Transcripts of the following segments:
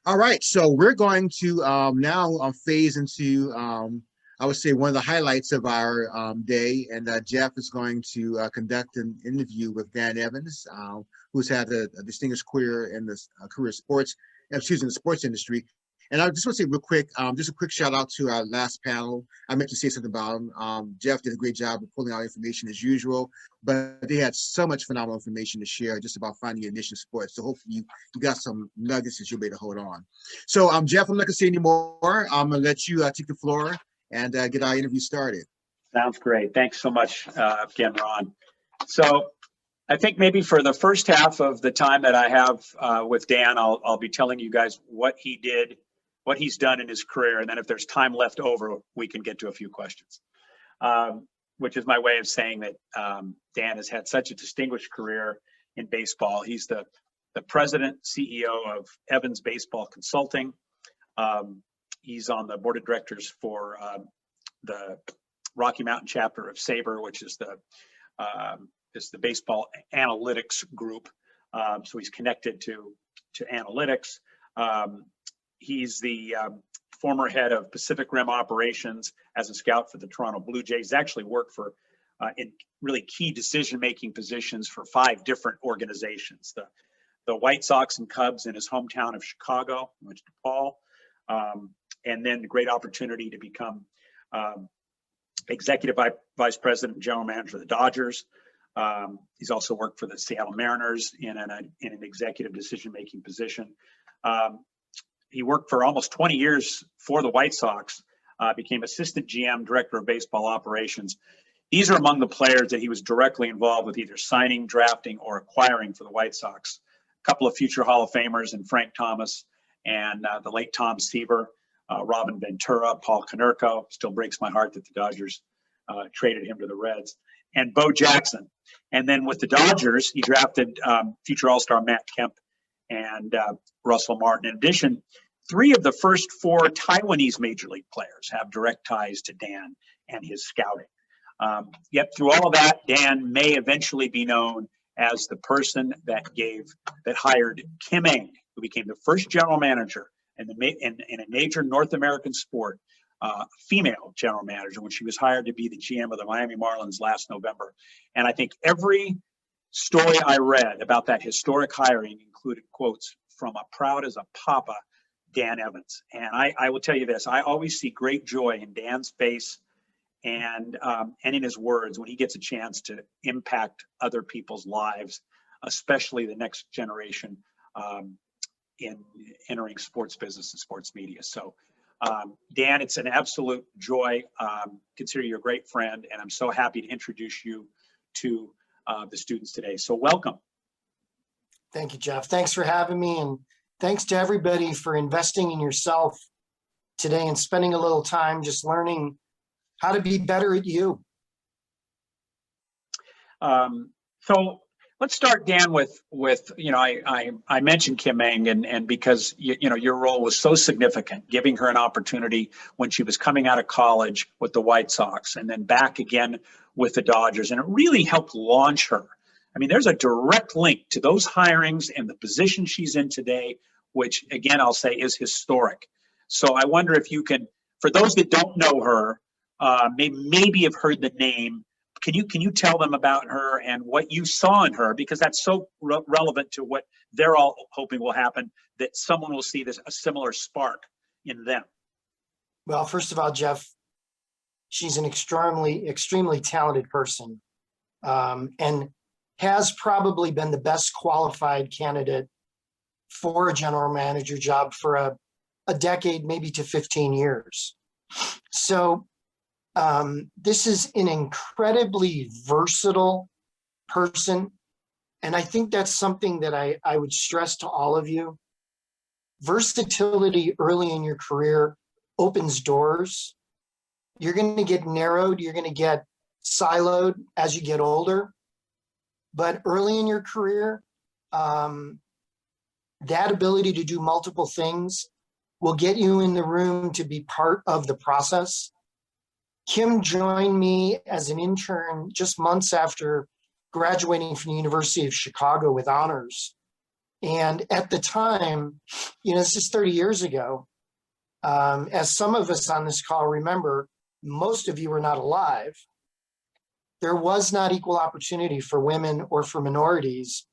All right, so we're going to now phase into, I would say, one of the highlights of our day, and Jeff is going to conduct an interview with Dan Evans, who's had a distinguished career in the career sports, excuse me, the sports industry. And I just want to say real quick, just a quick shout out to our last panel. I meant to say something about him. Jeff did a great job of pulling out information as usual, but they had so much phenomenal information to share just about finding your niche in sports. So hopefully you got some nuggets that you'll be able to hold on. So Jeff, I'm not gonna say anymore. I'm gonna let you take the floor and get our interview started. Sounds great. Thanks so much again, Ron. So I think maybe for the first half of the time that I have with Dan, I'll be telling you guys what he did, what he's done in his career, and then if there's time left over, we can get to a few questions, which is my way of saying that Dan has had such a distinguished career in baseball. He's the president, CEO of Evans Baseball Consulting. He's on the board of directors for the Rocky Mountain chapter of SABR, which is the baseball analytics group. So he's connected to analytics. He's the former head of Pacific Rim operations as a scout for the Toronto Blue Jays. He's actually worked for in really key decision-making positions for 5 different organizations. The White Sox and Cubs in his hometown of Chicago, which DePaul, and then the great opportunity to become executive vice president and general manager of the Dodgers. He's also worked for the Seattle Mariners in an executive decision-making position. He worked for almost 20 years for the White Sox, became assistant GM, director of baseball operations. These are among the players that he was directly involved with either signing, drafting, or acquiring for the White Sox. A couple of future Hall of Famers in Frank Thomas and the late Tom Seaver, Robin Ventura, Paul Konerko. Still breaks my heart that the Dodgers traded him to the Reds. And Bo Jackson. And then with the Dodgers, he drafted future All-Star Matt Kemp and Russell Martin. In addition, 3 of the first 4 Taiwanese major league players have direct ties to Dan and his scouting. Yet through all of that, Dan may eventually be known as the person that hired Kim Ng, who became the first general manager in a major North American sport, female general manager, when she was hired to be the GM of the Miami Marlins last November. And I think every story I read about that historic hiring included quotes from a proud as a papa, Dan Evans. And I will tell you this, I always see great joy in Dan's face and in his words when he gets a chance to impact other people's lives, especially the next generation in entering sports business and sports media. So Dan, it's an absolute joy. Consider you a great friend, and I'm so happy to introduce you to the students today. So welcome. Thank you, Jeff. Thanks for having me, and thanks to everybody for investing in yourself today and spending a little time just learning how to be better at you. So let's start, Dan, with I mentioned Kim Ng, and because your role was so significant, giving her an opportunity when she was coming out of college with the White Sox, and then back again with the Dodgers, and it really helped launch her. I mean, there's a direct link to those hirings and the position she's in today, which again I'll say is historic. So I wonder if you can, for those that don't know her, maybe have heard the name. Can you tell them about her and what you saw in her? Because that's so relevant to what they're all hoping will happen, that someone will see a similar spark in them. Well, first of all, Jeff, she's an extremely talented person, and has probably been the best qualified candidate for a general manager job for a decade, maybe to 15 years. So this is an incredibly versatile person. And I think that's something that I would stress to all of you. Versatility early in your career opens doors. You're going to get narrowed. You're going to get siloed as you get older. But early in your career, that ability to do multiple things will get you in the room to be part of the process. Kim joined me as an intern just months after graduating from the University of Chicago with honors. And at the time, this is 30 years ago. As some of us on this call remember, most of you were not alive. There was not equal opportunity for women or for minorities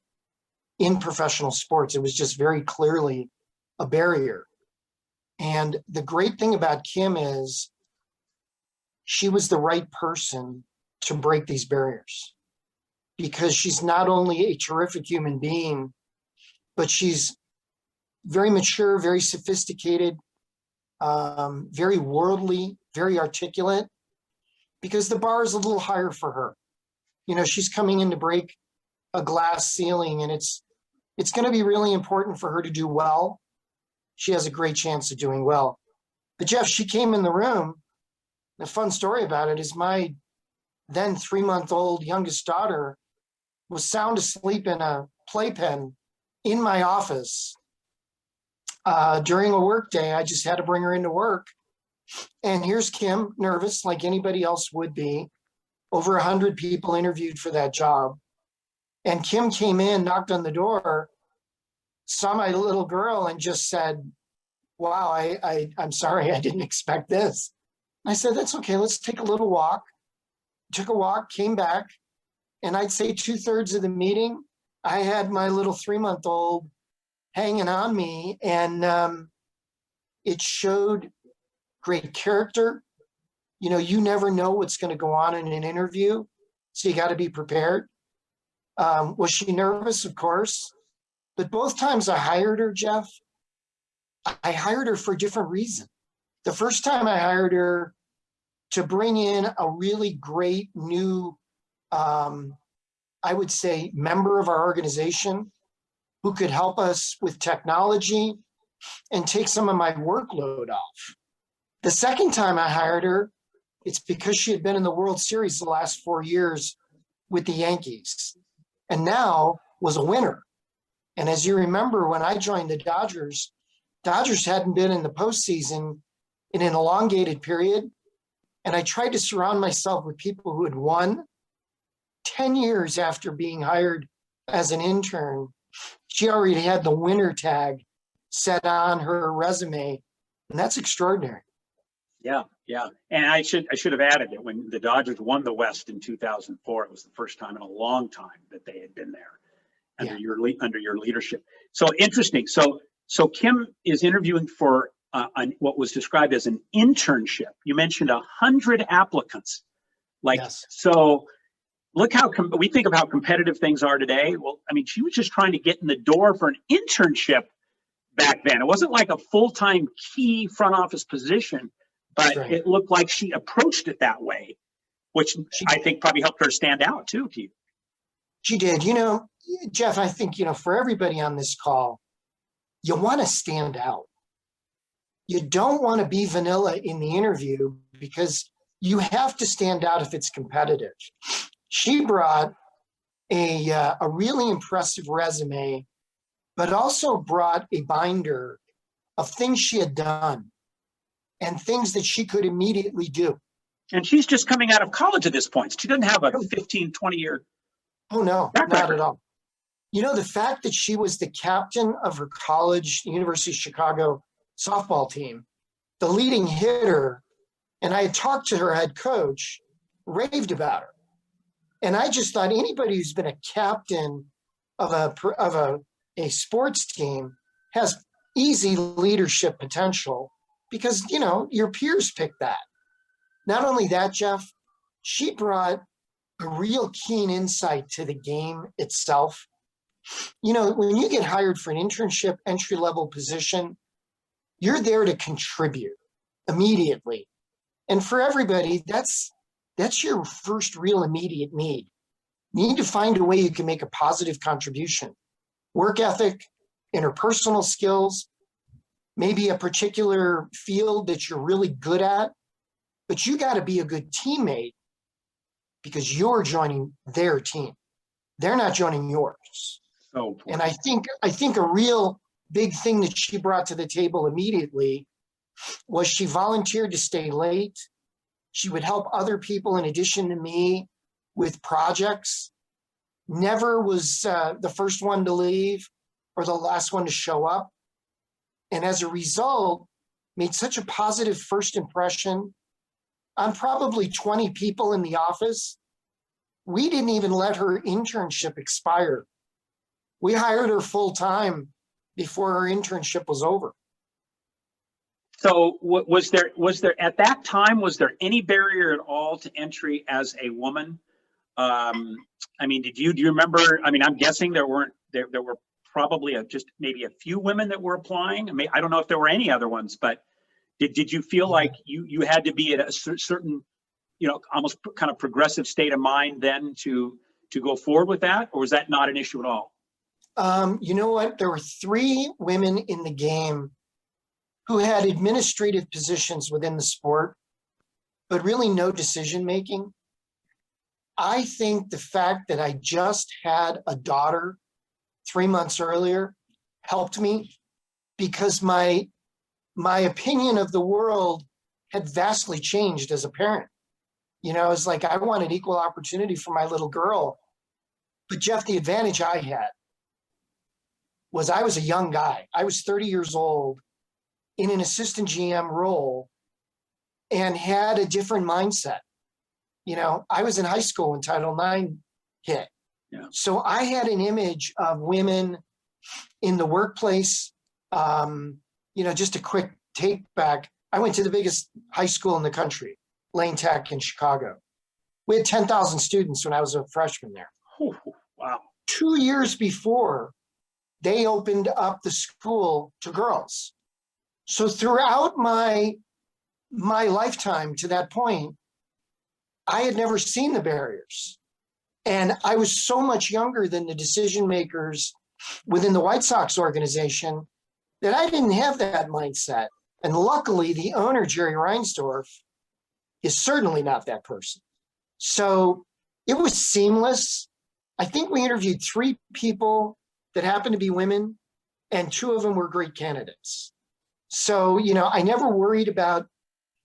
in professional sports. It was just very clearly a barrier. And the great thing about Kim is she was the right person to break these barriers, because she's not only a terrific human being, but she's very mature, very sophisticated, very worldly, very articulate, because the bar is a little higher for her. She's coming in to break a glass ceiling, and it's going to be really important for her to do well. She has a great chance of doing well. But Jeff, she came in the room. The fun story about it is my then 3-month-old youngest daughter was sound asleep in a playpen in my office during a work day. I just had to bring her into work. And here's Kim, nervous like anybody else would be. Over 100 people interviewed for that job. And Kim came in, knocked on the door, saw my little girl, and just said, wow, I'm sorry, I didn't expect this. I said, that's okay, let's take a little walk. Took a walk, came back, and I'd say 2/3 of the meeting, I had my little 3-month-old hanging on me, and it showed great character. You never know what's going to go on in an interview, so you got to be prepared. Was she nervous? Of course. But both times I hired her, Jeff, I hired her for a different reason. The first time I hired her to bring in a really great new, I would say, member of our organization who could help us with technology and take some of my workload off. The second time I hired her, it's because she had been in the World Series the last 4 years with the Yankees and now was a winner. And as you remember, when I joined the Dodgers hadn't been in the postseason in an elongated period. And I tried to surround myself with people who had won. 10 years after being hired as an intern, she already had the winner tag set on her resume. And that's extraordinary. Yeah. And I should have added that when the Dodgers won the West in 2004, it was the first time in a long time that they had been there under your leadership. So interesting. So Kim is interviewing for what was described as an internship. You mentioned 100 applicants. Yes. So look how we think of how competitive things are today. Well, I mean, she was just trying to get in the door for an internship back then. It wasn't like a full-time key front office position, but right. It looked like she approached it that way, which I think probably helped her stand out too, to you. She did. Jeff, I think, for everybody on this call, you want to stand out. You don't want to be vanilla in the interview because you have to stand out if it's competitive. She brought a really impressive resume, but also brought a binder of things she had done and things that she could immediately do. And she's just coming out of college at this point. She doesn't have a 15, 20-year. Oh, no, not at all. The fact that she was the captain of her college, University of Chicago softball team, the leading hitter, and I had talked to her head coach, raved about her. And I just thought anybody who's been a captain of a sports team has easy leadership potential because, your peers pick that. Not only that, Jeff, she brought a real keen insight to the game itself. When you get hired for an internship entry-level position, you're there to contribute immediately. And for everybody, that's your first real immediate need. You need to find a way you can make a positive contribution. Work ethic, interpersonal skills, maybe a particular field that you're really good at, but you got to be a good teammate because you're joining their team. They're not joining yours. So and I think a real big thing that she brought to the table immediately was she volunteered to stay late. She would help other people in addition to me with projects. Never was the first one to leave. or the last one to show up. And as a result, made such a positive first impression on probably 20 people in the office. We didn't even let her internship expire. We hired her full time before her internship was over. So was there at that time, was there any barrier at all to entry as a woman? I mean, do you remember? I mean, I'm guessing there were probably just maybe a few women that were applying. I mean, I don't know if there were any other ones, but did you feel like you had to be at a certain, you know, almost kind of progressive state of mind then to go forward with that, or was that not an issue at all? You know what? There were 3 women in the game who had administrative positions within the sport, but really no decision making. I think the fact that I just had a daughter 3 months earlier helped me, because my opinion of the world had vastly changed as a parent. You know, it's like I wanted equal opportunity for my little girl. But Jeff, the advantage I had was I was a young guy. I was 30 years old in an assistant GM role and had a different mindset. You know, I was in high school when Title IX hit. Yeah. So I had an image of women in the workplace. You know, just a quick take back. I went to the biggest high school in the country, Lane Tech in Chicago. We had 10,000 students when I was a freshman there. Oh, wow. 2 years before, they opened up the school to girls. So throughout my lifetime to that point, I had never seen the barriers. And I was so much younger than the decision makers within the White Sox organization that I didn't have that mindset. And luckily, the owner, Jerry Reinsdorf, is certainly not that person. So it was seamless. I think we interviewed 3 people that happened to be women, and 2 of them were great candidates. So, you know, I never worried about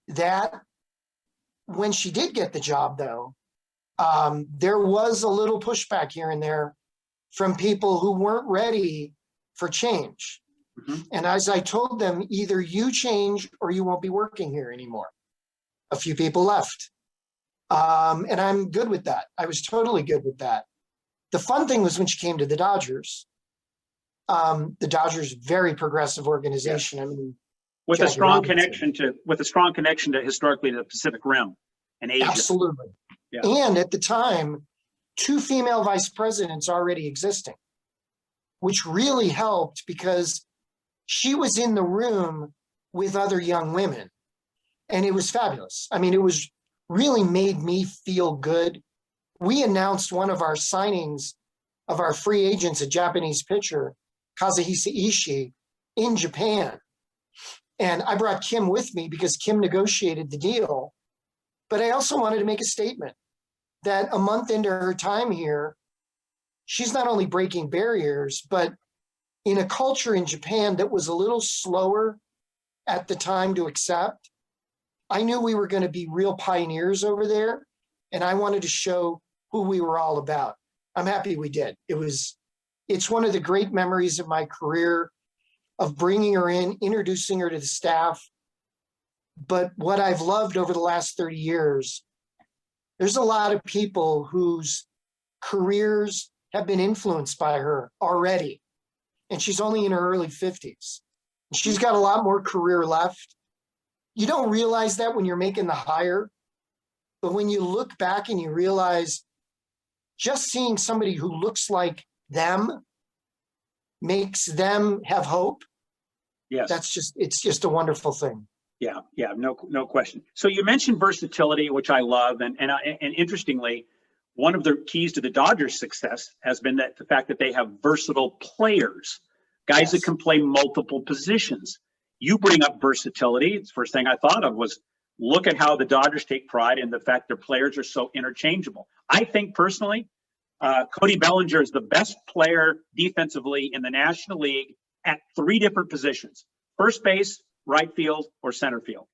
that. When she did get the job, though, there was a little pushback here and there from people who weren't ready for change. Mm-hmm. And as I told them, either you change or you won't be working here anymore. A few people left. And I'm good with that. I was totally good with that. The fun thing was when she came to the Dodgers. The Dodgers, very progressive organization. Yes. I mean, with a Jackie strong Robinson. connection to historically to the Pacific Rim and Asia. Absolutely. Yeah. And at the time, 2 female vice presidents already existing, which really helped because she was in the room with other young women. And it was fabulous. I mean, it was really made me feel good. We announced one of our signings of our free agents, a Japanese pitcher, Kazuhisa Ishii, in Japan. And I brought Kim with me because Kim negotiated the deal. But I also wanted to make a statement that a month into her time here, she's not only breaking barriers, but in a culture in Japan that was a little slower at the time to accept, I knew we were going to be real pioneers over there. And I wanted to show who we were all about. I'm happy we did. It's one of the great memories of my career of bringing her in, introducing her to the staff. But what I've loved over the last 30 years, there's a lot of people whose careers have been influenced by her already. And she's only in her early 50s. She's got a lot more career left. You don't realize that when you're making the hire, but when you look back and you realize just seeing somebody who looks like them makes them have hope. Yes. It's just a wonderful thing. Yeah, no question. So you mentioned versatility, which I love, and interestingly, one of the keys to the Dodgers' success has been the fact that they have versatile players, guys that can play multiple positions. You bring up versatility. The first thing I thought of was look at how the Dodgers take pride in the fact their players are so interchangeable. I think personally, Cody Bellinger is the best player defensively in the National League at 3 different positions: first base, right field, or center field.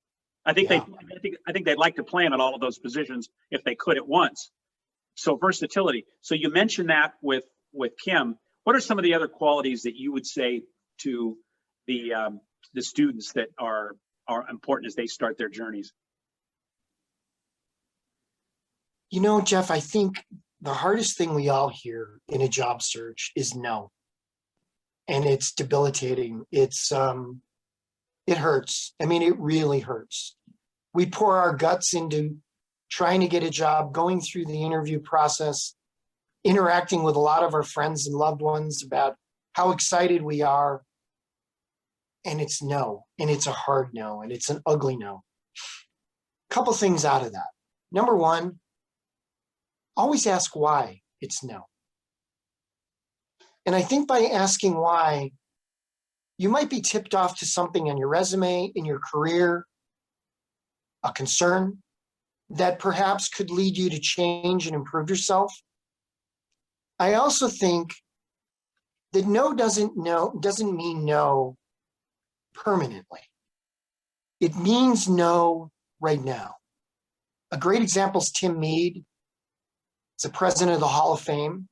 I think they'd like to play him at all of those positions if they could at once. So versatility. So you mentioned that with Kim. What are some of the other qualities that you would say to the students that are important as they start their journeys? You know, Jeff, I think the hardest thing we all hear in a job search is no. And it's debilitating. It hurts. I mean, it really hurts. We pour our guts into trying to get a job, going through the interview process, interacting with a lot of our friends and loved ones about how excited we are. And it's no, and it's a hard no, and it's an ugly no. Couple things out of that. Number one, always ask why it's no. And I think by asking why, you might be tipped off to something on your resume, in your career, a concern that perhaps could lead you to change and improve yourself. I also think that no doesn't mean no permanently. It means no right now. A great example is Tim Mead. He's the president of the Hall of Fame.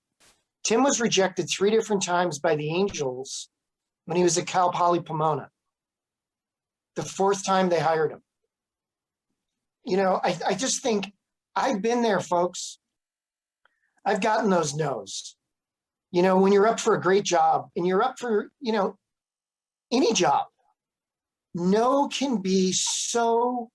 Tim was rejected 3 different times by the Angels when he was at Cal Poly Pomona. The 4th time they hired him. You know, I just think I've been there, folks. I've gotten those no's. You know, when you're up for a great job and you're up for, you know, any job, no can be so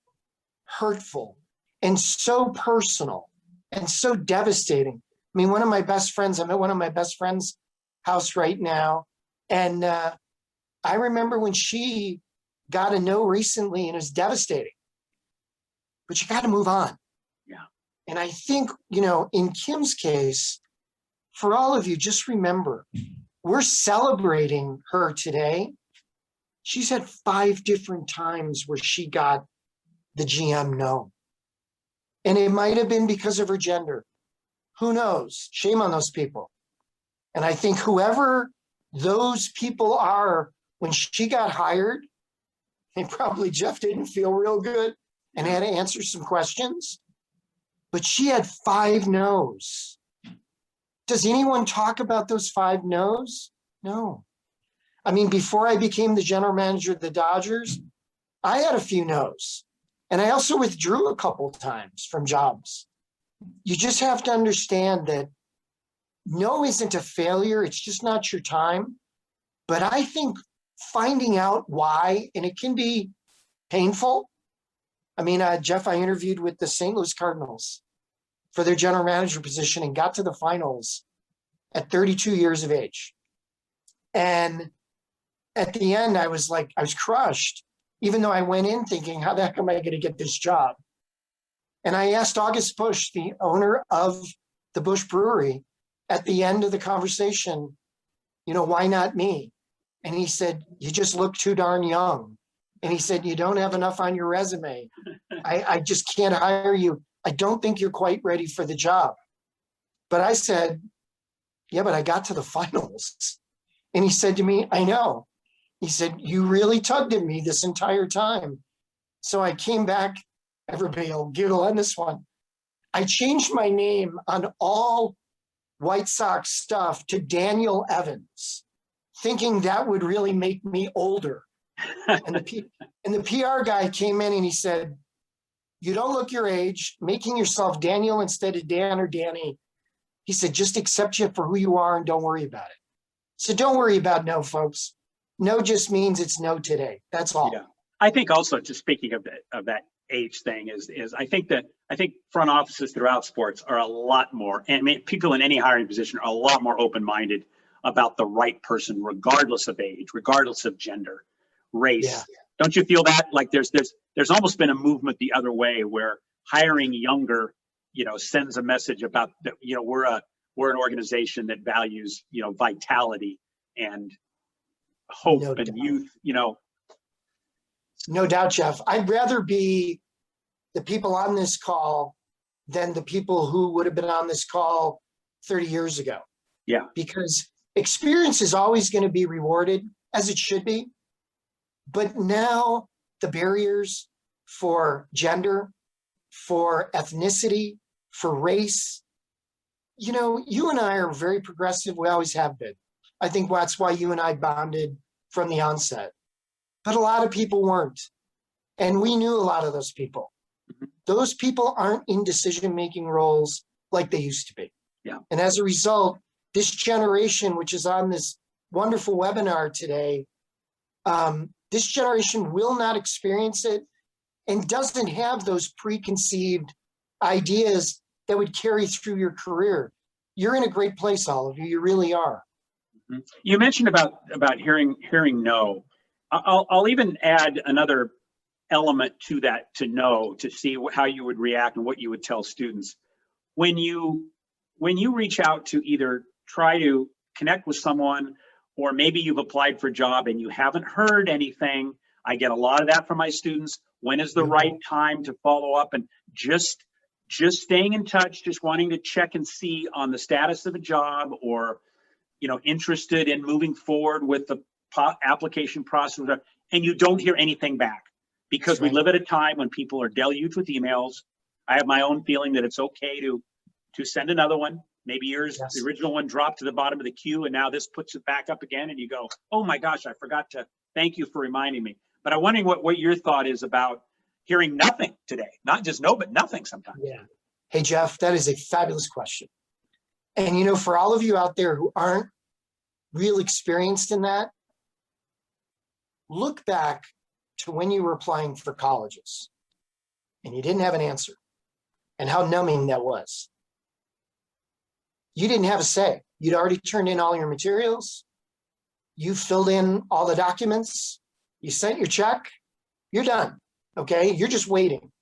hurtful and so personal and so devastating. I mean, one of my best friends, I'm at one of my best friends' house right now. And I remember when she got a no recently, and it was devastating. But you got to move on. Yeah. And I think, you know, in Kim's case, for all of you, just remember, we're celebrating her today. She's had 5 different times where she got the GM no. And it might have been because of her gender. Who knows? Shame on those people. And I think whoever those people are, when she got hired, and probably Jeff didn't feel real good and had to answer some questions, but she had 5 no's. Does anyone talk about those 5 no's? No. I mean, before I became the general manager of the Dodgers, I had a few no's. And I also withdrew a couple of times from jobs. You just have to understand that no isn't a failure. It's just not your time. But I think finding out why, and it can be painful. I mean, Jeff, I interviewed with the St. Louis Cardinals for their general manager position and got to the finals at 32 years of age. And at the end, I was crushed, even though I went in thinking, how the heck am I going to get this job? And I asked August Busch, the owner of the Busch Brewery, at the end of the conversation, you know, why not me? And he said, you just look too darn young. And he said, you don't have enough on your resume. I just can't hire you. I don't think you're quite ready for the job. But I said, yeah, but I got to the finals. And he said to me, I know. He said, you really tugged at me this entire time. So I came back. Everybody will giggle on this one. I changed my name on all White Sox stuff to Daniel Evans, thinking that would really make me older. And the PR guy came in and he said, you don't look your age, making yourself Daniel instead of Dan or Danny. He said, just accept you for who you are and don't worry about it. So don't worry about no, folks. No just means it's no today. That's all. Yeah. I think also, just speaking of that age thing, is I think front offices throughout sports are a lot more, and I mean, people in any hiring position are a lot more open-minded about the right person, regardless of age, regardless of gender, race. Yeah. Don't you feel that? Like there's almost been a movement the other way where hiring younger, you know, sends a message about that, you know, we're an organization that values, you know, vitality and hope and youth, you know. No doubt, Jeff. I'd rather be the people on this call than the people who would have been on this call 30 years ago. Yeah. Because experience is always going to be rewarded, as it should be. But now the barriers for gender, for ethnicity, for race, you know, you and I are very progressive. We always have been. I think that's why you and I bonded from the onset. But a lot of people weren't. And we knew a lot of those people. Mhm. Those people aren't in decision-making roles like they used to be. Yeah. And as a result, this generation, which is on this wonderful webinar today, this generation will not experience it and doesn't have those preconceived ideas that would carry through your career. You're in a great place, all of you. You really are. Mhm. You mentioned about hearing no. I'll even add another element to that, to know, to see how you would react and what you would tell students. When you reach out to either try to connect with someone, or maybe you've applied for a job and you haven't heard anything. I get a lot of that from my students. When is the right time to follow up? And just staying in touch, just wanting to check and see on the status of a job, or interested in moving forward with the application process, and you don't hear anything back, because we live at a time when people are deluged with emails. I have my own feeling that it's okay to send another one. Maybe yours, the original one, dropped to the bottom of the queue, and now this puts it back up again, and you go, oh my gosh, I forgot to thank you for reminding me. But I'm wondering what your thought is about hearing nothing today. Not just no, but nothing sometimes. Yeah. Hey, Jeff, that is a fabulous question. And for all of you out there who aren't real experienced in that, look back to when you were applying for colleges and you didn't have an answer, and how numbing that was. You didn't have a say. You'd already turned in all your materials. You filled in all the documents. You sent your check. You're done. Okay. You're just waiting.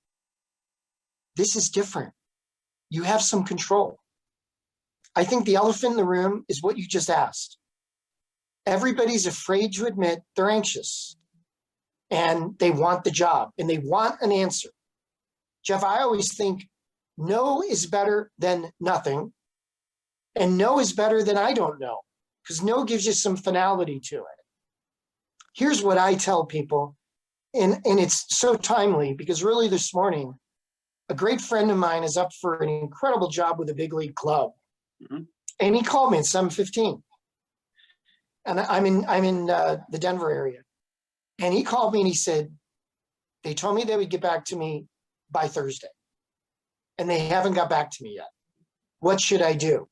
This is different. You have some control. I think the elephant in the room is what you just asked. Everybody's afraid to admit they're anxious, and they want the job, and they want an answer. Jeff, I always think no is better than nothing, and no is better than I don't know, because no gives you some finality to it. Here's what I tell people, and it's so timely, because really this morning, a great friend of mine is up for an incredible job with a big league club. Mhm. And he called me at 7:15. And I'm in the Denver area. And he called me and he said, they told me they would get back to me by Thursday, and they haven't got back to me yet. What should I do?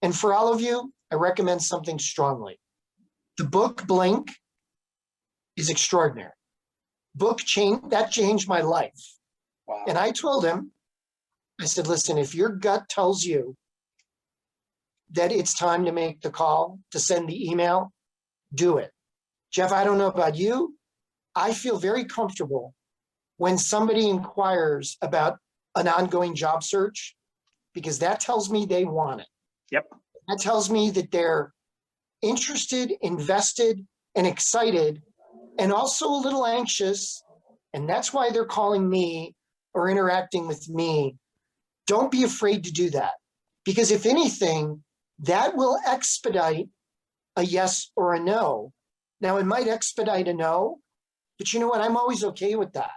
And for all of you, I recommend something strongly. The book Blink is extraordinary. That changed my life. Wow. And I told him, I said, listen, if your gut tells you that it's time to make the call, to send the email, do it. Jeff, I don't know about you. I feel very comfortable when somebody inquires about an ongoing job search, because that tells me they want it. Yep. That tells me that they're interested, invested, and excited, and also a little anxious. And that's why they're calling me or interacting with me. Don't be afraid to do that, because if anything, that will expedite a yes or a no. Now, it might expedite a no, but you know what? I'm always okay with that,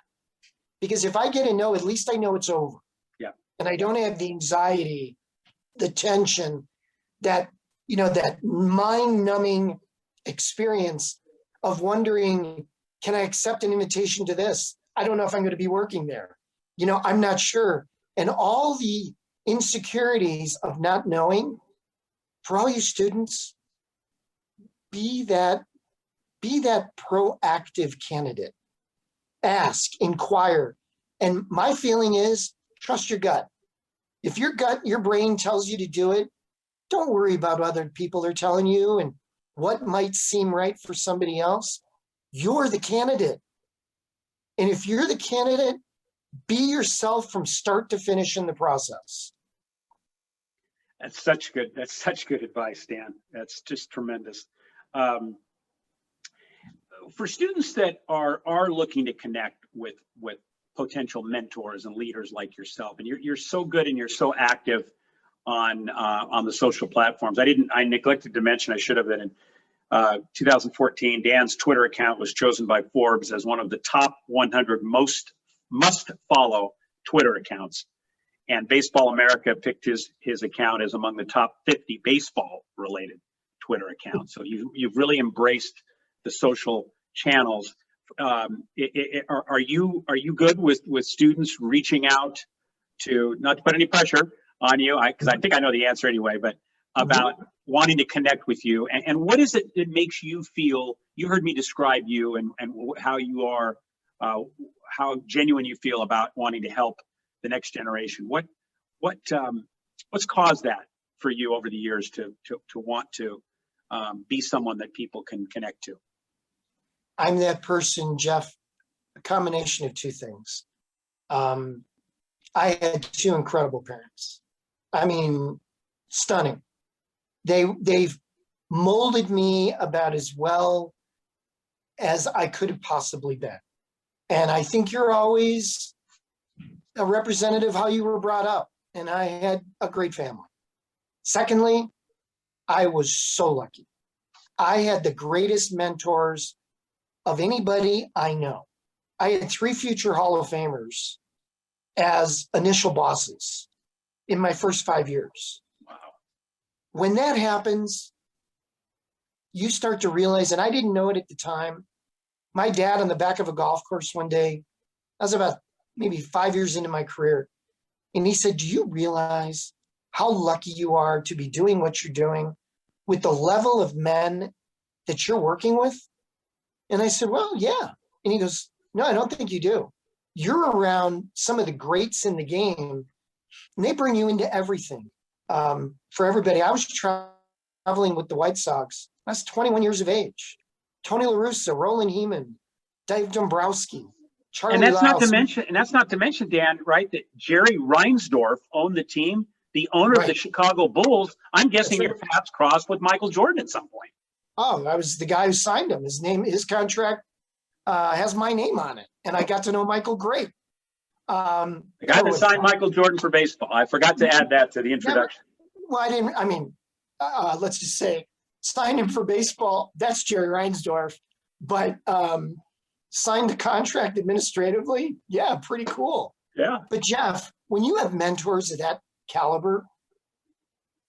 because if I get a no, at least I know it's over. Yeah. And I don't have the anxiety, the tension, that mind-numbing experience of wondering, can I accept an invitation to this? I don't know if I'm going to be working there. I'm not sure. And all the insecurities of not knowing, for all you students, be that proactive candidate. Ask, inquire. And my feeling is, trust your gut. If your brain tells you to do it, don't worry about what other people are telling you and what might seem right for somebody else. You're the candidate. And if you're the candidate, be yourself from start to finish in the process. That's such good advice, Dan. That's just tremendous. For students that are looking to connect with potential mentors and leaders like yourself, and you're so good and you're so active on the social platforms. I neglected to mention, I should have, that in 2014, Dan's Twitter account was chosen by Forbes as one of the top 100 most must follow Twitter accounts. And Baseball America picked his account as among the top 50 baseball related Twitter account. So you've really embraced the social channels. Are you good with students reaching out to, not to put any pressure on you, because I think I know the answer anyway, but about wanting to connect with you, and what is it that makes you feel, you heard me describe you and how you are, how genuine you feel about wanting to help the next generation. What's caused that for you over the years to want to be someone that people can connect to? I'm that person, Jeff, a combination of two things. I had two incredible parents. I mean, stunning. They've molded me about as well as I could have possibly been. And I think you're always a representative of how you were brought up. And I had a great family. Secondly, I was so lucky. I had the greatest mentors of anybody I know. I had 3 future Hall of Famers as initial bosses in my first 5 years. Wow. When that happens, you start to realize, and I didn't know it at the time, my dad on the back of a golf course one day, I was about maybe 5 years into my career, and he said, do you realize how lucky you are to be doing what you're doing with the level of men that you're working with? And I said, well, yeah. And he goes, no, I don't think you do. You're around some of the greats in the game, and they bring you into everything. For everybody, I was traveling with the White Sox. I was 21 years of age. Tony La Russa, Roland Heeman, Dave Dombrowski, Charlie And that's not Lyles. to mention, Dan, right, that Jerry Reinsdorf owned the team, the owner of the Right. Chicago Bulls. I'm guessing That's your paths crossed with Michael Jordan at some point. Oh, I was the guy who signed him. His contract has my name on it. And I got to know Michael great. The guy that signed Michael Jordan for baseball. I forgot to add that to the introduction. Well, let's just say, signed him for baseball. That's Jerry Reinsdorf. But signed the contract administratively. Yeah, pretty cool. Yeah. But Jeff, when you have mentors of that caliber,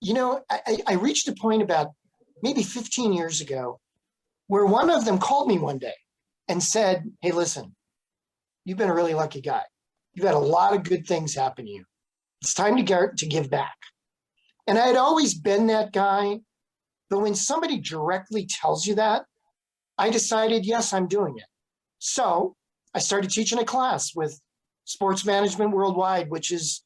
I reached a point about maybe 15 years ago where one of them called me one day and said, hey, listen, you've been a really lucky guy. You've had a lot of good things happen to you. It's time to give back. And I had always been that guy. But when somebody directly tells you that, I decided, yes, I'm doing it. So I started teaching a class with Sports Management Worldwide, which is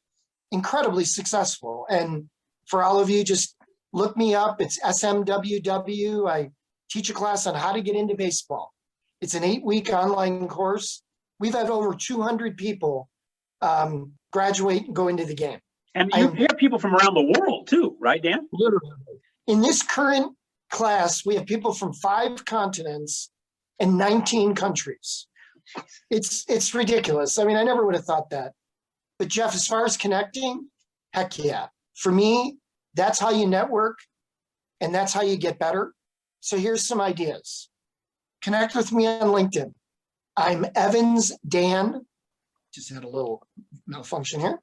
incredibly successful. And for all of you, just look me up. It's SMWW. I teach a class on how to get into baseball. It's an 8-week online course. We've had over 200 people graduate and go into the game. And you have people from around the world too, right, Dan? Literally. In this current class, we have people from 5 continents and 19 countries. It's ridiculous. I mean, I never would have thought that. But Jeff, as far as connecting, heck yeah. For me, that's how you network and that's how you get better. So here's some ideas. Connect with me on LinkedIn. I'm Evans Dan. Just had a little malfunction here.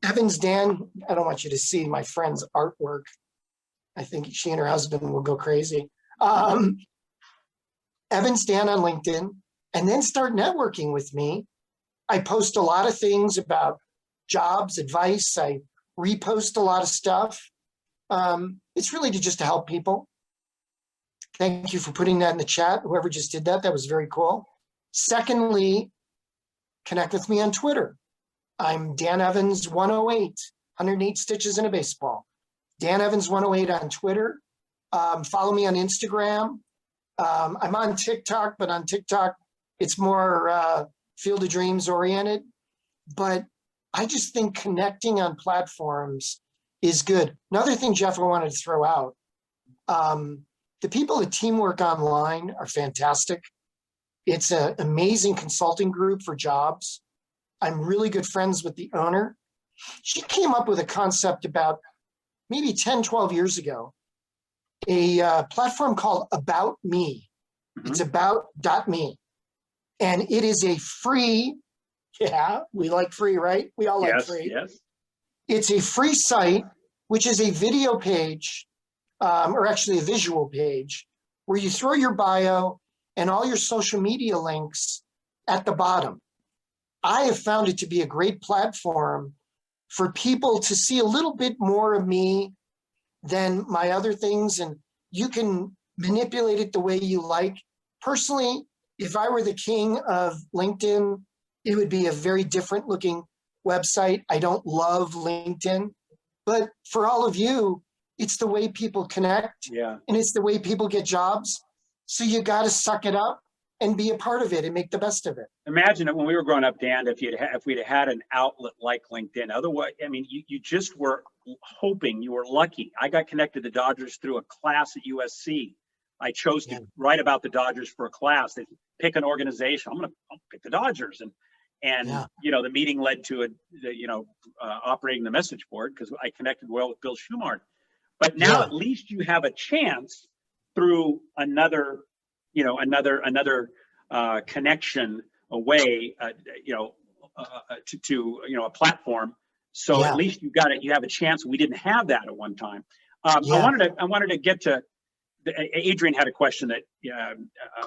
Evans Dan, I don't want you to see my friend's artwork. I think she and her husband will go crazy. Evans Dan on LinkedIn, and then start networking with me. I post a lot of things about jobs, advice. I repost a lot of stuff. It's really just to help people. Thank you for putting that in the chat. Whoever just did that, that was very cool. Secondly, connect with me on Twitter. I'm Dan Evans 108, 108 stitches in a baseball. Dan Evans 108 on Twitter. Follow me on Instagram. I'm on TikTok, but on TikTok, it's more Field of Dreams oriented. But I just think connecting on platforms is good. Another thing, Jeff, I wanted to throw out. The people at Teamwork Online are fantastic. It's an amazing consulting group for jobs. I'm really good friends with the owner. She came up with a concept about maybe 10, 12 years ago, a platform called About Me. Mm-hmm. It's about.me. And it is a free, yeah, we like free, right? We all like free. Yes. It's a free site, which is a video page or actually a visual page, where you throw your bio and all your social media links at the bottom. I have found it to be a great platform for people to see a little bit more of me than my other things, and you can manipulate it the way you like. Personally, if I were the king of LinkedIn, it would be a very different looking website. I don't love LinkedIn, but for all of you, it's the way people connect, Yeah. and it's the way people get jobs. So you got to suck it up and be a part of it and make the best of it. Imagine it when we were growing up, Dan, if we'd had an outlet like LinkedIn. Otherwise, I mean, you just were hoping, you were lucky. I got connected to Dodgers through a class at USC. I chose to write about the Dodgers for a class. They pick an organization. I'll pick the Dodgers, and you know, the meeting led to operating the message board because I connected well with Bill Schumart. But now at least you have a chance through another connection away, to a platform. So at least you got it. You have a chance. We didn't have that at one time. I wanted to get to. Adrian had a question that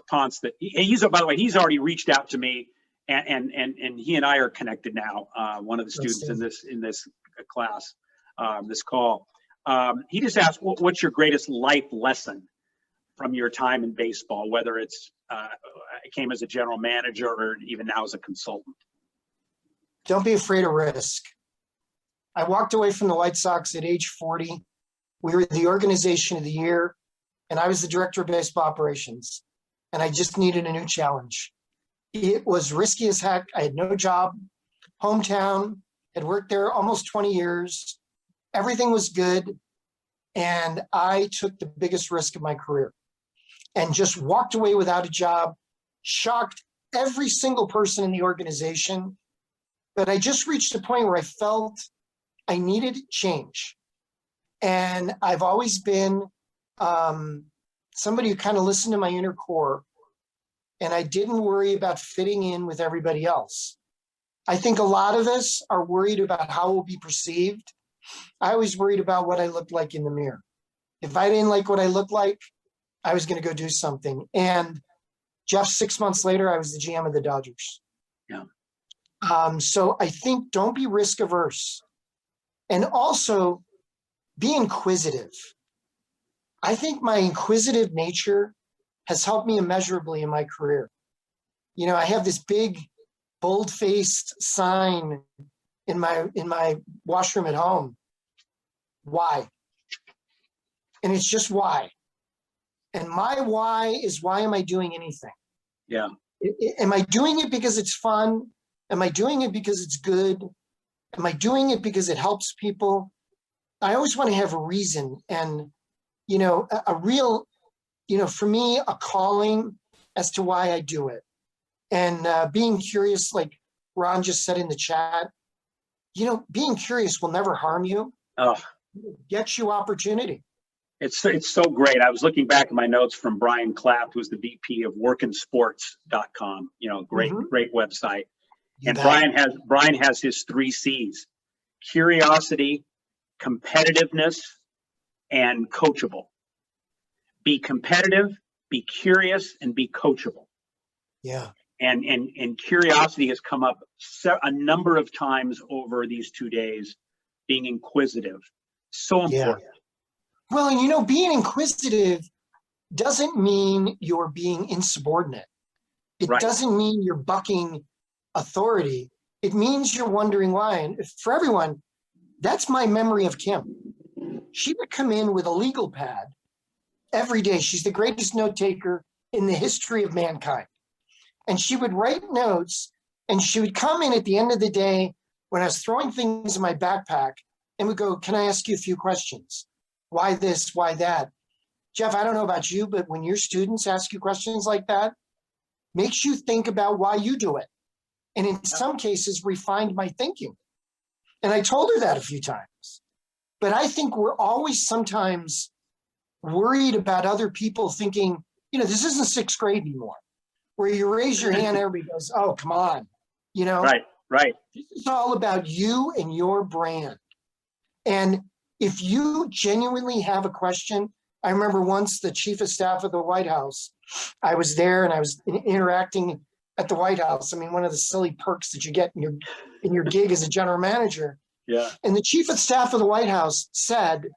Ponce, that he's, by the way, he's already reached out to me, and he and I are connected now. One of the students in this class, this call. He just asked, what's your greatest life lesson from your time in baseball, whether it's came as a general manager or even now as a consultant? Don't be afraid of risk. I walked away from the White Sox at age 40. We were the organization of the year, and I was the director of baseball operations, and I just needed a new challenge. It was risky as heck. I had no job, hometown, had worked there almost 20 years. Everything was good, and I took the biggest risk of my career and just walked away without a job, shocked every single person in the organization. But I just reached a point where I felt I needed change. And I've always been somebody who kind of listened to my inner core, and I didn't worry about fitting in with everybody else. I think a lot of us are worried about how we'll be perceived. I was worried about what I looked like in the mirror. If I didn't like what I looked like, I was going to go do something. And Jeff, 6 months later, I was the GM of the Dodgers. Yeah. So I think don't be risk averse, and also be inquisitive. I think my inquisitive nature has helped me immeasurably in my career. You know, I have this big, bold-faced sign in my washroom at home. Why? And it's just why. And my why is, why am I doing anything? Yeah. Am I doing it because it's fun? Am I doing it because it's good? Am I doing it because it helps people? I always want to have a reason, and, you know, a real, you know, for me, a calling as to why I do it. And being curious, like Ron just said in the chat, you know, being curious will never harm you. Oh. Get you opportunity. It's so great. I was looking back at my notes from Brian Clapp, who's the VP of workinsports.com, you know, great website. And Brian has his 3 C's: curiosity, competitiveness, and coachable. Be competitive, be curious, and be coachable. Yeah. And curiosity has come up a number of times over these 2 days. Being inquisitive, so important. Yeah. Well, and you know, being inquisitive doesn't mean you're being insubordinate. It doesn't mean you're bucking authority. It means you're wondering why. And for everyone, that's my memory of Kim. She would come in with a legal pad every day. She's the greatest note taker in the history of mankind. And she would write notes, and she would come in at the end of the day when I was throwing things in my backpack and would go, "Can I ask you a few questions? Why this? Why that?" Jeff, I don't know about you, but when your students ask you questions like that, makes you think about why you do it. And in some cases, refined my thinking. And I told her that a few times. But I think we're always sometimes worried about other people thinking, you know, this isn't 6th grade anymore, where you raise your hand, everybody goes, "Oh, come on." You know? Right. It's all about you and your brand. And if you genuinely have a question I remember once the chief of staff of the White House, I was there and I was interacting at the White House. I mean, one of the silly perks that you get in your gig as a general manager. Yeah. And the chief of staff of the White House said,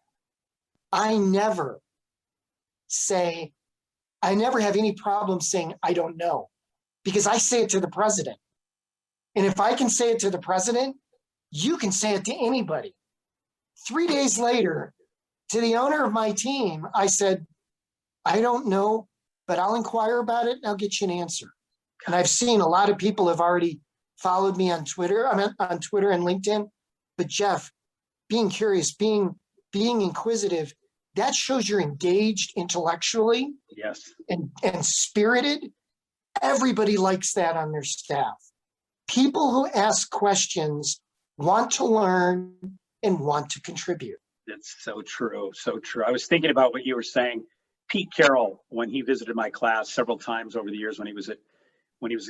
I never have any problem saying, I don't know, because I say it to the president. And if I can say it to the president, you can say it to anybody. 3 days later, to the owner of my team, I said, I don't know, but I'll inquire about it and I'll get you an answer. And I've seen a lot of people have already followed me on Twitter. I mean, on Twitter and LinkedIn. But Jeff, being curious, being inquisitive, that shows you're engaged intellectually. Yes. And spirited. Everybody likes that on their staff. People who ask questions want to learn and want to contribute. That's so true. So true. I was thinking about what you were saying. Pete Carroll, when he visited my class several times over the years when he was a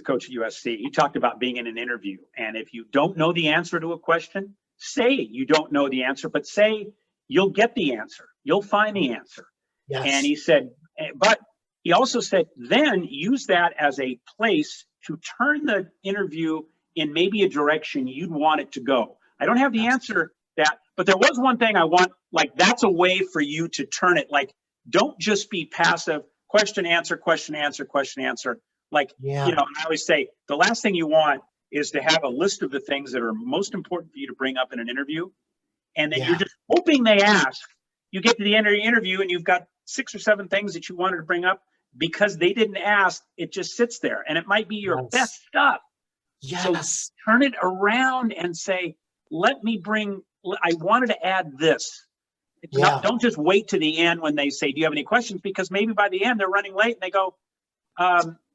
coach at USC, he talked about being in an interview. And if you don't know the answer to a question, say you don't know the answer, but say you'll get the answer. You'll find the answer. Yes. And he said, but he also said, then use that as a place to turn the interview in maybe a direction you'd want it to go. I don't have the answer that, but there was one thing I want, like, that's a way for you to turn it. Like, don't just be passive, question, answer, question, answer, question, answer. Like, Yeah. you know, I always say the last thing you want is to have a list of the things that are most important for you to bring up in an interview. And then Yeah. you're just hoping they ask. You get to the end of the interview and you've got 6 or 7 things that you wanted to bring up. Because they didn't ask, it just sits there. And it might be your Yes. best stuff. Yes. So turn it around and say, I wanted to add this. It's Yeah. not, don't just wait to the end when they say, do you have any questions? Because maybe by the end they're running late and they go,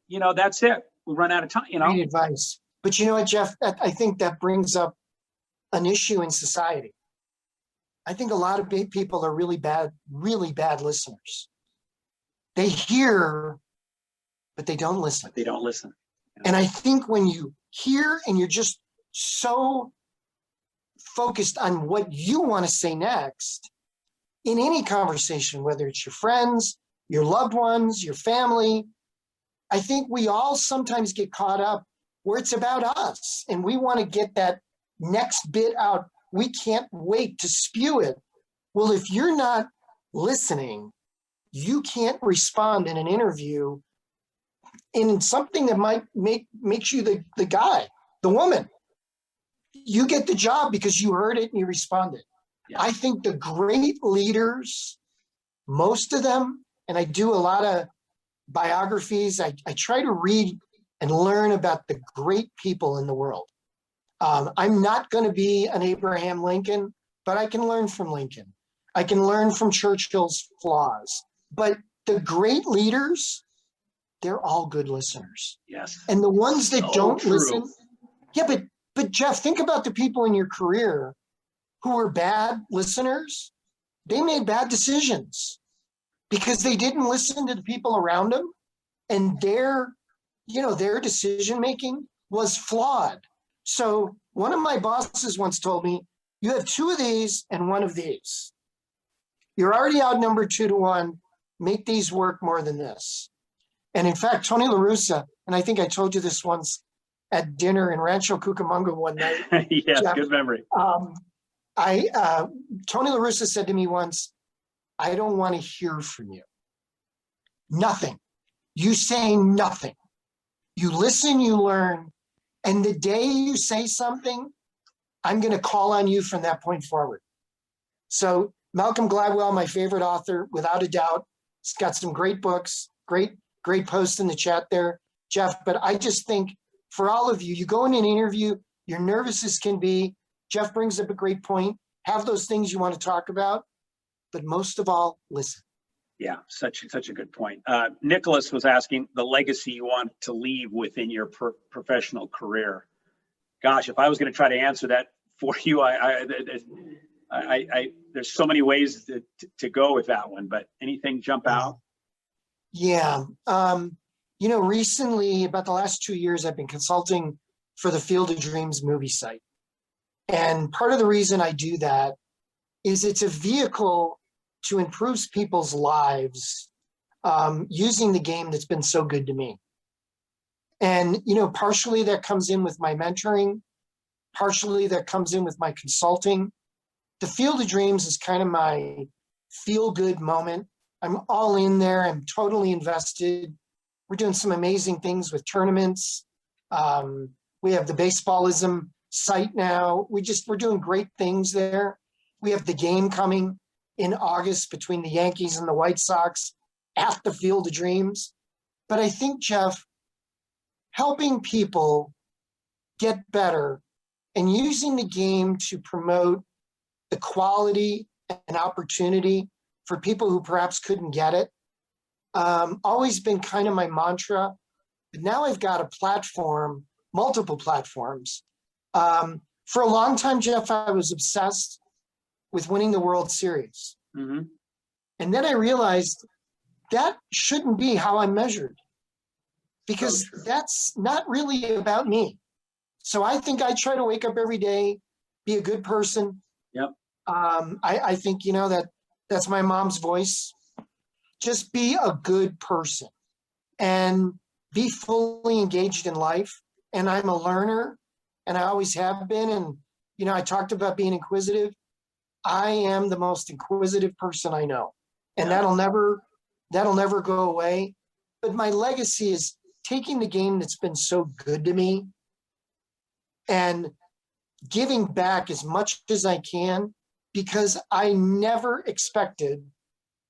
you know, that's it. We run out of time, you know? Great advice. But you know what, Jeff? I think that brings up an issue in society. I think a lot of people are really bad listeners. They hear, but they don't listen. They don't listen. And I think when you hear and you're just so focused on what you want to say next, in any conversation, whether it's your friends, your loved ones, your family, I think we all sometimes get caught up where it's about us and we want to get that next bit out. We can't wait to spew it. Well, if you're not listening, you can't respond in an interview in something that might makes you the guy, the woman. You get the job because you heard it and you responded. Yeah. I think the great leaders, most of them, and I do a lot of biographies, I try to read and learn about the great people in the world. I'm not going to be an Abraham Lincoln, but I can learn from Lincoln. I can learn from Churchill's flaws. But the great leaders, they're all good listeners. Yes. And the ones that So don't true. listen, yeah, but Jeff, think about the people in your career who were bad listeners. They made bad decisions because they didn't listen to the people around them, and their decision making was flawed. So one of my bosses once told me, you have 2 of these and 1 of these. You're already outnumbered 2-1. Make these work more than this. And in fact, Tony La Russa, and I think I told you this once at dinner in Rancho Cucamonga one night. Yes, Jeff, good memory. Tony La Russa said to me once, I don't want to hear from you. Nothing. You say nothing. You listen, you learn. And the day you say something, I'm going to call on you from that point forward. So Malcolm Gladwell, my favorite author, without a doubt. He's got some great books, great posts in the chat there, Jeff. But I just think for all of you, you go in an interview, you're nervous as can be. Jeff brings up a great point. Have those things you want to talk about, but most of all, listen. Yeah, such a good point. Nicholas was asking the legacy you want to leave within your professional career. Gosh, if I was going to try to answer that for you, there's so many ways to go with that one. But anything jump out? Yeah, recently, about the last 2 years, I've been consulting for the Field of Dreams movie site, and part of the reason I do that is it's a vehicle to improve people's lives using the game that's been so good to me. And, partially that comes in with my mentoring, partially that comes in with my consulting. The Field of Dreams is kind of my feel-good moment. I'm all in there. I'm totally invested. We're doing some amazing things with tournaments. We have the Baseballism site now. We're doing great things there. We have the game coming in August between the Yankees and the White Sox at the Field of Dreams. But I think, Jeff, helping people get better and using the game to promote the quality and opportunity for people who perhaps couldn't get it, always been kind of my mantra. But now I've got a platform, multiple platforms. For a long time, Jeff, I was obsessed with winning the World Series. Mm-hmm. And then I realized that shouldn't be how I'm measured, because that's not really about me. So I think I try to wake up every day, be a good person. Yep. I think, that's my mom's voice. Just be a good person and be fully engaged in life. And I'm a learner, and I always have been. And, I talked about being inquisitive. I am the most inquisitive person I know, and that'll never go away. But my legacy is taking the game that's been so good to me and giving back as much as I can, because I never expected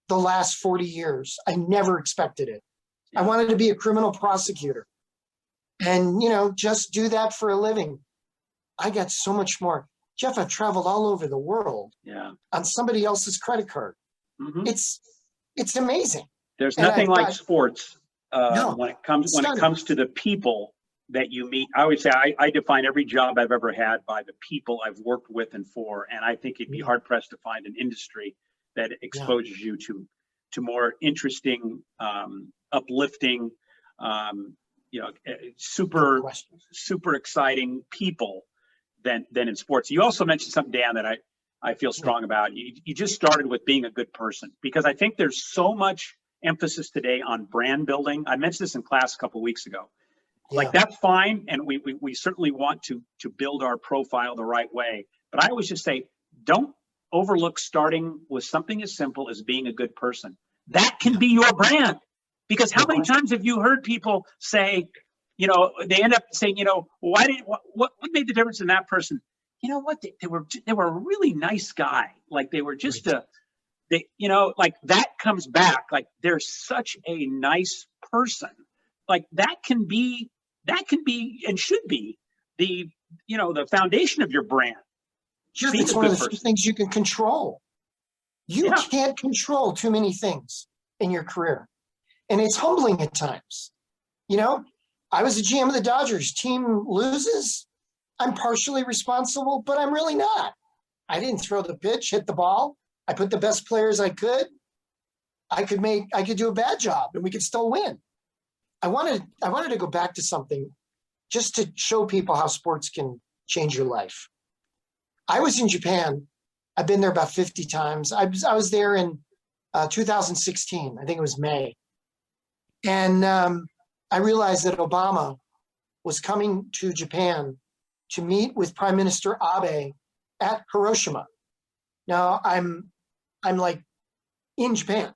the last 40 years. I never expected it. I wanted to be a criminal prosecutor and, just do that for a living. I got so much more. Jeff, I've traveled all over the world on somebody else's credit card. Mm-hmm. It's amazing. There's nothing like sports when it comes to the people that you meet. I always say I define every job I've ever had by the people I've worked with and for, and I think you'd be hard pressed to find an industry that exposes you to more interesting, uplifting, super exciting people than in sports. You also mentioned something, Dan, that I feel strong about. You just started with being a good person, because I think there's so much emphasis today on brand building. I mentioned this in class a couple of weeks ago. Like, that's fine, and we certainly want to build our profile the right way. But I always just say, don't overlook starting with something as simple as being a good person. That can be your brand. Because how many times have you heard people say, they end up saying, what made the difference in that person? You know what? They were a really nice guy. Like, they were just like, that comes back. Like, they're such a nice person. Like, that can be and should be the foundation of your brand. Sure, it's one of the few things you can control. You can't control too many things in your career. And it's humbling at times. I was the GM of the Dodgers. Team loses, I'm partially responsible, but I'm really not. I didn't throw the pitch, hit the ball. I put the best players I could. I could do a bad job and we could still win. I wanted to go back to something just to show people how sports can change your life. I was in Japan. I've been there about 50 times. I was there in 2016. I think it was May. And I realized that Obama was coming to Japan to meet with Prime Minister Abe at Hiroshima. Now I'm like in Japan.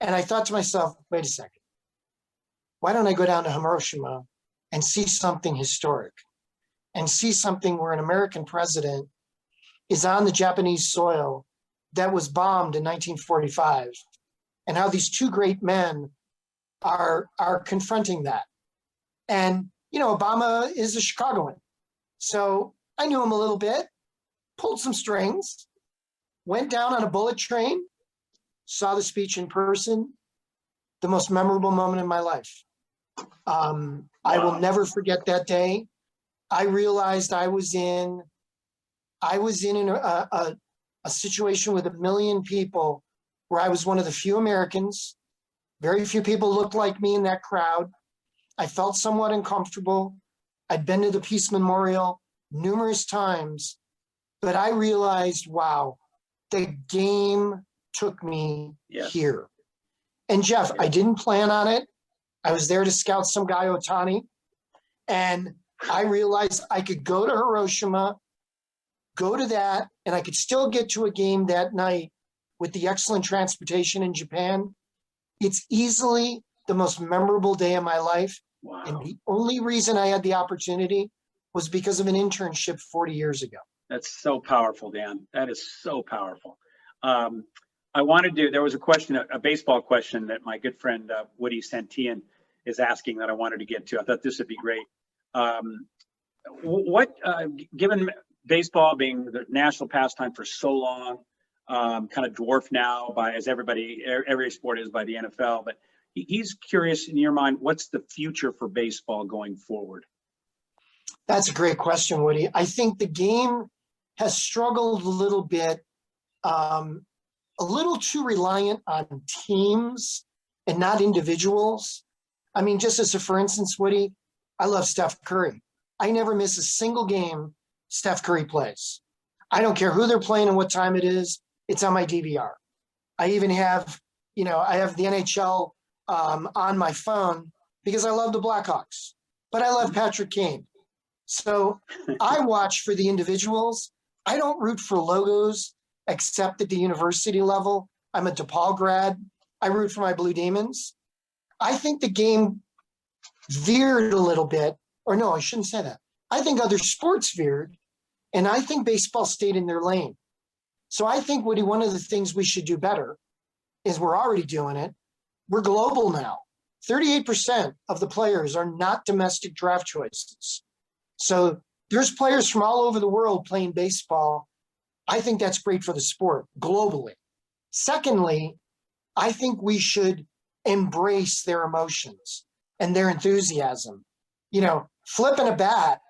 And I thought to myself, wait a second. Why don't I go down to Hiroshima and see something historic and see something where an American president is on the Japanese soil that was bombed in 1945, and how these two great men are confronting that. And, Obama is a Chicagoan. So I knew him a little bit, pulled some strings, went down on a bullet train, saw the speech in person, the most memorable moment in my life. I will never forget that day. I realized I was in a situation with 1 million people where I was one of the few Americans. Very few people looked like me in that crowd. I felt somewhat uncomfortable. I'd been to the Peace Memorial numerous times, but I realized, wow, the game took me Yes. here. And Jeff, I didn't plan on it. I was there to scout some guy, Otani, and I realized I could go to Hiroshima, go to that, and I could still get to a game that night with the excellent transportation in Japan. It's easily the most memorable day of my life. Wow. And the only reason I had the opportunity was because of an internship 40 years ago. That's so powerful, Dan. That is so powerful. There was a question, a baseball question that my good friend Woody Santian is asking that I wanted to get to. I thought this would be great. Given baseball being the national pastime for so long, kind of dwarfed now as every sport is by the NFL, but he's curious in your mind, what's the future for baseball going forward? That's a great question, Woody. I think the game has struggled a little bit, a little too reliant on teams and not individuals. I mean, just as a for instance, Woody, I love Steph Curry. I never miss a single game Steph Curry plays. I don't care who they're playing and what time it is. It's on my DVR. I even have, I have the NHL on my phone because I love the Blackhawks, but I love Patrick Kane. So I watch for the individuals. I don't root for logos except at the university level. I'm a DePaul grad. I root for my Blue Demons. I think the game veered a little bit, or no, I shouldn't say that. I think other sports veered, and I think baseball stayed in their lane. So I think, Woody, one of the things we should do better is we're already doing it. We're global now. 38% of the players are not domestic draft choices. So there's players from all over the world playing baseball. I think that's great for the sport globally. Secondly, I think we should embrace their emotions and their enthusiasm. Flipping a bat,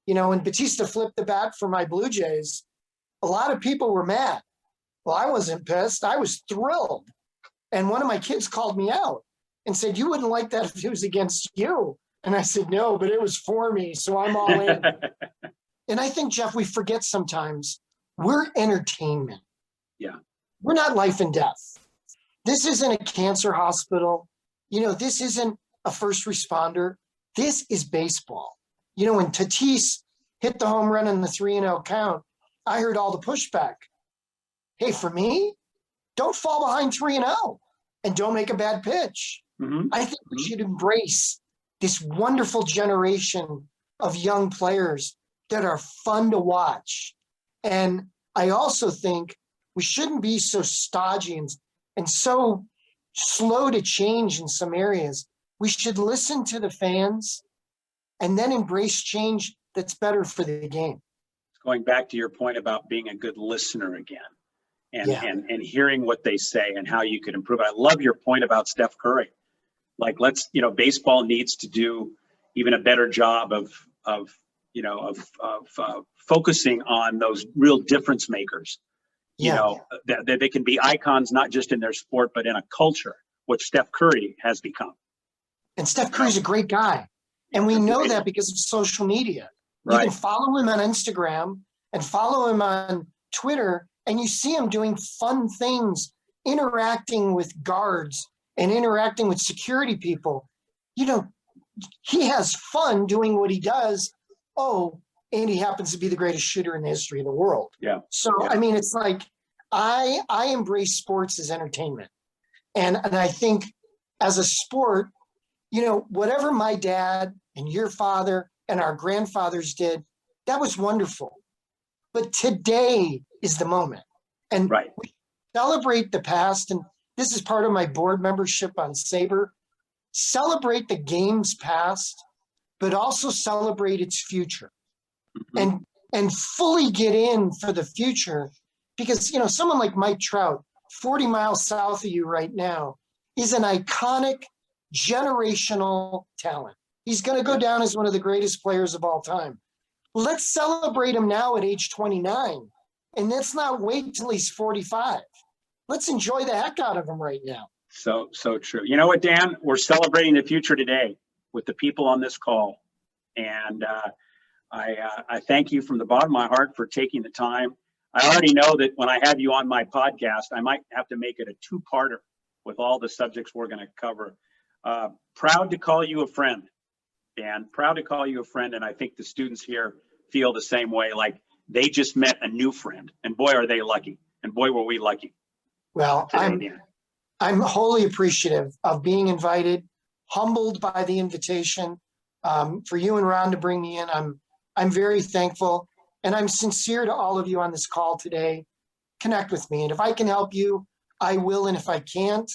when Batista flipped the bat for my Blue Jays, a lot of people were mad. Well, I wasn't pissed. I was thrilled. And one of my kids called me out and said, "You wouldn't like that if it was against you." And I said, "No, but it was for me, so I'm all in." And I think, Jeff, we forget sometimes we're entertainment. Yeah. We're not life and death. This isn't a cancer hospital. This isn't a first responder. This is baseball. When Tatis hit the home run in the 3-0 count, I heard all the pushback. Hey, for me, don't fall behind 3-0 and don't make a bad pitch. Mm-hmm. I think we should embrace this wonderful generation of young players that are fun to watch. And I also think we shouldn't be so stodgy and so slow to change in some areas. We should listen to the fans and then embrace change that's better for the game. Going back to your point about being a good listener again and hearing what they say and how you could improve. I love your point about Steph Curry. Like, baseball needs to do even a better job of focusing on those real difference makers. That they can be icons, not just in their sport, but in a culture, which Steph Curry has become. And Steph Curry's a great guy. And we know that because of social media. Right. You can follow him on Instagram and follow him on Twitter, and you see him doing fun things, interacting with guards and interacting with security people. He has fun doing what he does. Oh, and he happens to be the greatest shooter in the history of the world. Yeah. So, I mean, it's like I embrace sports as entertainment. And I think as a sport, whatever my dad and your father and our grandfathers did, that was wonderful. But today is the moment. And we celebrate the past. And this is part of my board membership on SABR. Celebrate the game's past, but also celebrate its future. Mm-hmm. And fully get in for the future. Because, someone like Mike Trout, 40 miles south of you right now, is an iconic generational talent. He's going to go down as one of the greatest players of all time. Let's celebrate him now at age 29. And let's not wait till he's 45. Let's enjoy the heck out of him right now. So true. You know what, Dan? We're celebrating the future today with the people on this call. And I thank you from the bottom of my heart for taking the time. I already know that when I have you on my podcast, I might have to make it a two-parter with all the subjects we're going to cover. Proud to call you a friend, Dan. Proud to call you a friend, and I think the students here feel the same way. Like they just met a new friend, and boy, are they lucky! And boy, were we lucky. Well, Today, Dan. I'm wholly appreciative of being invited, humbled by the invitation. For you and Ron to bring me in, I'm very thankful, and I'm sincere to all of you on this call today. Connect with me, and if I can help you, I will, and if I can't,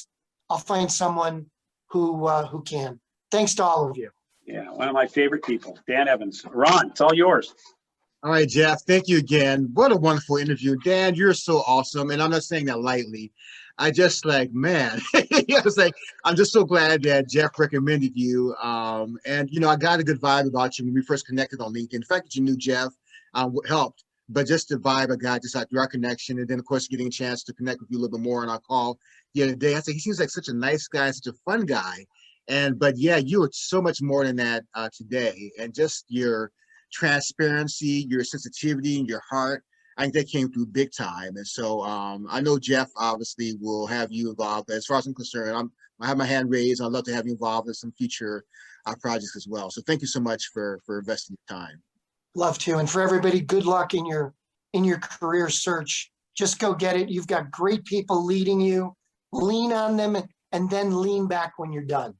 I'll find someone who can. Thanks to all of you. Yeah, one of my favorite people, Dan Evans. Ron, it's all yours. All right, Jeff, thank you again. What a wonderful interview. Dan, you're so awesome. And I'm not saying that lightly. I just like, man, I was like, I'm just so glad that Jeff recommended you. And, you know, I got a good vibe about you when we first connected on LinkedIn. The fact that you knew Jeff helped, but just the vibe I got just through our connection. And then, of course, getting a chance to connect with you a little bit more on our call the other day. I said, he seems like such a nice guy, such a fun guy. But yeah, you are so much more than that today. And just your transparency, your sensitivity, and your heart, I think that came through big time. And so I know Jeff obviously will have you involved. As far as I'm concerned, I have my hand raised. I'd love to have you involved in some future projects as well. So thank you so much for investing your time. Love to. And for everybody, good luck in your career search. Just go get it. You've got great people leading you. Lean on them and then lean back when you're done.